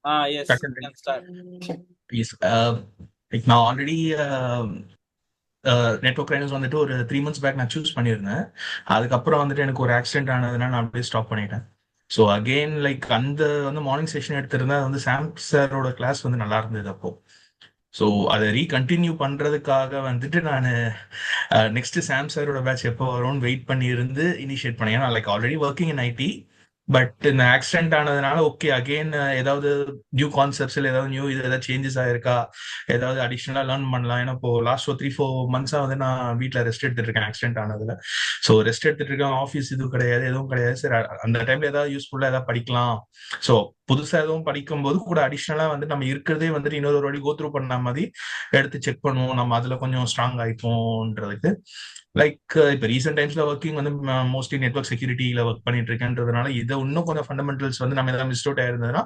Yes, you டக்குன்னு can start. Please. Like நான் already network trainers வந்துட்டு ஒரு 3 months பேக் நான் சூஸ் பண்ணியிருந்தேன். அதுக்கப்புறம் வந்துட்டு எனக்கு ஒரு ஆக்சிடென்ட் ஆனதுனால நான் அப்படியே ஸ்டாப் பண்ணிட்டேன். ஸோ அகெயின் லைக் அந்த வந்து மார்னிங் செஷன் எடுத்திருந்தா அது வந்து சாம் சாரோட கிளாஸ் வந்து நல்லா இருந்தது அப்போ. ஸோ அதை ரீகண்டினியூ பண்றதுக்காக வந்துட்டு நான் நெக்ஸ்ட் சாம் சாரோட பேட்ச் எப்போ வரும்னு வெயிட் பண்ணி இருந்து இனிஷியேட் பண்ணேன். ஏன்னா like already working in IT. But இந்த ஆக்சிடென்ட் ஆனதுனால ஓகே அகெயின் ஏதாவது நியூ கான்செப்ட்ஸ் இல்லை ஏதாவது நியூ இது ஏதாவது சேஞ்சஸ் ஆயிருக்கா, ஏதாவது அடிஷ்னலா லேர்ன் பண்ணலாம். ஏன்னா இப்போ லாஸ்ட் ஒரு 3-4 months வந்து நான் வீட்டில் ரெஸ்ட் எடுத்துட்டு இருக்கேன் ஆக்சிடென்ட் ஆனதுல. ஸோ ரெஸ்ட் எடுத்துட்டு இருக்கேன், ஆஃபீஸ் இதுவும் கிடையாது எதுவும் கிடையாது. சரி அந்த டைம்ல ஏதாவது யூஸ்ஃபுல்லா ஏதாவது படிக்கலாம். ஸோ புதுசா எதுவும் படிக்கும் போது கூட அடிஷ்னலா வந்து நம்ம இருக்கிறதே வந்துட்டு இன்னொரு வாட்டி கோ த்ரூ பண்ண மாதிரி எடுத்து செக் பண்ணுவோம், நம்ம அதுல கொஞ்சம் ஸ்ட்ராங் ஆயிப்போம்ன்றதுக்கு. லைக் இப்போ ரீசெண்ட் டைம்ஸ்ல ஒர்க்கிங் வந்து மோஸ்ட்லி நெட்வொர்க் செக்யூரிட்டியில ஒர்க் பண்ணிட்டு இருக்கேன்றதுனால இதை இன்னும் கொஞ்சம் ஃபண்டமெண்டல்ஸ் வந்து நம்ம ஏதாவது மிஸ் அவுட் ஆயிருந்ததுன்னா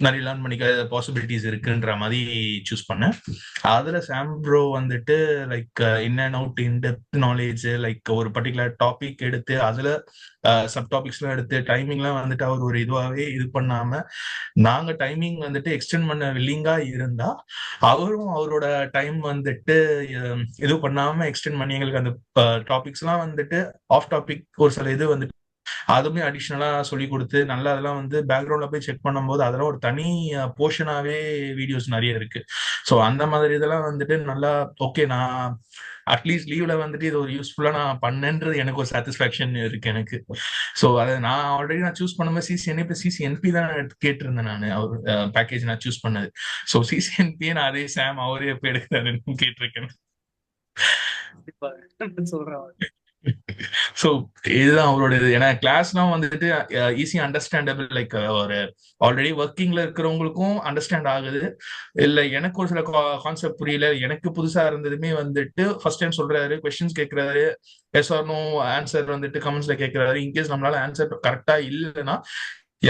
நிறைய லேர்ன் பண்ணிக்க பாசிபிலிட்டிஸ் இருக்குன்ற மாதிரி சூஸ் பண்ணேன். அதுல சாம் ப்ரோ வந்துட்டு like in and out in depth knowledge like ஒரு பர்டிகுலர் டாபிக் எடுத்து அதுல சப் டாபிக்ஸ்லாம் எடுத்து டைமிங்லாம் வந்துட்டு அவர் ஒரு இதுவாகவே இது பண்ணாம நாங்க டைமிங் வந்துட்டு எக்ஸ்டெண்ட் பண்ண வில்லிங்கா இருந்தா அவரும் அவரோட டைம் வந்துட்டு இது பண்ணாம எக்ஸ்டெண்ட் பண்ணி எங்களுக்கு அந்த டாபிக்ஸ் எல்லாம் வந்துட்டு ஆஃப் டாபிக் ஒரு சில இது வந்துட்டு அதுவுமே அடிஷ்னலா சொல்லி கொடுத்து நல்லா அதெல்லாம் வந்து பேக்ரவுண்ட்ல போய் செக் பண்ணும்போது அதெல்லாம் ஒரு தனி போர்ஷனாவே வீடியோஸ் நிறைய இருக்கு. ஸோ அந்த மாதிரி இதெல்லாம் வந்துட்டு நல்லா ஓகே நான் அட்லீஸ்ட் லீவ்ல வந்துட்டு இது ஒரு யூஸ்ஃபுல்லா நான் பண்ணேன்றது எனக்கு ஒரு சாட்டிஸ்பாக்சன் இருக்கு எனக்கு. ஸோ அதை நான் ஆல்ரெடி நான் சூஸ் பண்ணும்போது சிசிஎன் இப்போ சிசிஎன்பி தான் கேட்டிருந்தேன் நான் அவர் பேக்கேஜ் நான் சூஸ் பண்ணது. ஸோ சிசிஎன்பியே நான் அதே சாம் அவரே எப்போ எடுக்கிறாருன்னு கேட்டிருக்கேன். கண்டிப்பா சொல்றேன். ஸோ இதுதான் அவரோட இது. ஏன்னா கிளாஸ்லாம் வந்துட்டு ஈஸி அண்டர்ஸ்டாண்டபிள் லைக் ஒரு ஆல்ரெடி ஒர்க்கிங்ல இருக்கிறவங்களுக்கும் அண்டர்ஸ்டாண்ட் ஆகுது. இல்ல எனக்கு ஒரு சில கான்செப்ட் புரியல எனக்கு புதுசா இருந்ததுமே வந்துட்டு ஃபர்ஸ்ட் டைம் சொல்றாரு, கொஸ்டின்ஸ் கேட்கிறாரு, எஸ் ஆர் நோ ஆன்சர் வந்துட்டு கமெண்ட்ஸ்ல கேட்கிறாரு. இன்கேஸ் நம்மளால ஆன்சர் கரெக்டா இல்லைன்னா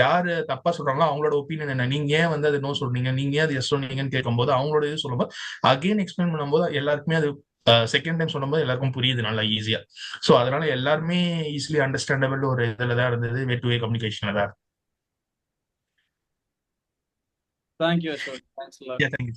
யாரு தப்பா சொல்றாங்களோ அவங்களோட ஒப்பீனியன் என்ன, நீங்க ஏன் வந்து அது நோ சொல்றீங்க, நீங்க ஏன் அது எஸ் சொன்னீங்கன்னு கேட்கும்போது அவங்களோட இது சொல்லும்போது அகைன் எக்ஸ்பிளைன் பண்ணும்போது எல்லாருக்குமே அது செகண்ட் டைம் சொல்லும்போது எல்லாருக்கும் புரியுது நல்லா ஈஸியா. ஸோ அதனால எல்லாருமே ஈஸிலி அண்டர்ஸ்டாண்டபிள் ஒரு இதுல தான் இருந்தது, வே டு வே கம்யூனிகேஷன்ல தான். Thank you, Ashok. Thanks a lot. Yeah, thank you.